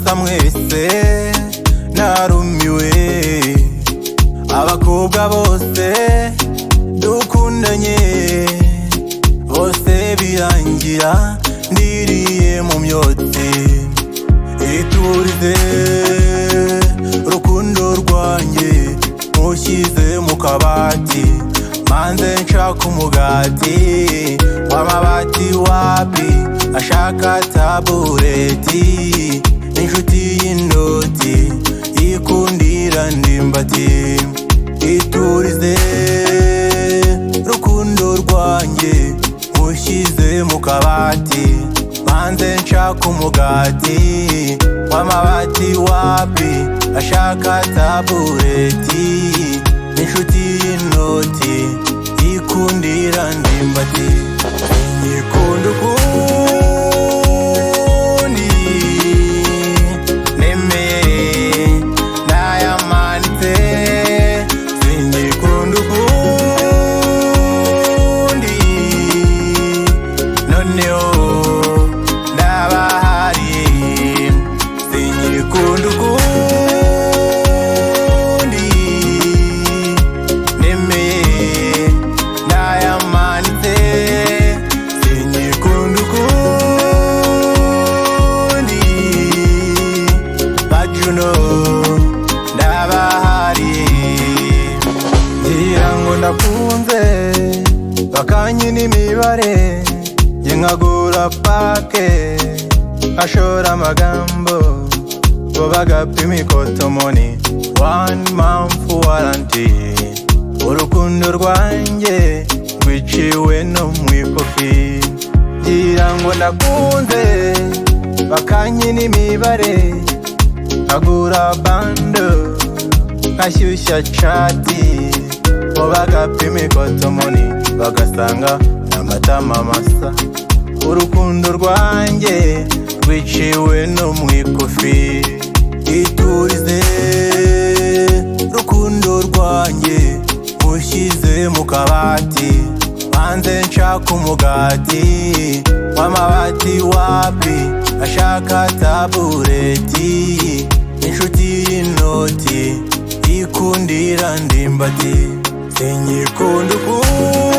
musa mwese narumiwe, abakobwa bose dukundanye bose birangira ndiriye mu myotsi. Iturize rukundo rwanjye mushyize mu kabati, manze nshaka umugati w'amabati wapi ashaka tabureti, inshuti y'inoti ikundira ndimbati. Iturize rukundo rwanjye mushyize mu kabati, manze nshaka umugati w'amabati wapi ashaka tabureti, inshuti y'inoti ikundira ndimbati. Nyikunda ukundi nemeye nayamanitse, sinyikunda ukundi noneho ndabahari. Sinyikunda ukundi nemeye nayamanitse, sinyikunda ukundi bajuno ndabahari. Ngira ngo ndakunze bakanyina imibare, njye nkagura pake ashora amagambo ngo bagapima ikotomoni, 1 month warranty. Urukundo rwanjye rwiciwe no mu ikofi. Ngira ngo ndakunze bakanyina imibare, nkagura bando nkashyushya chati ngo bagapima ikotomoni bagasanga n'amatama masa. Urukundo rwanjye rwiciwe no mu ikofi. Iturize rukundo rwanjye mushyize mu kabati, manze nshaka umugati w'amabati wapi ashaka tabureti, inshuti y'inoti ikundira ndimbati. Sinyikunda ukundi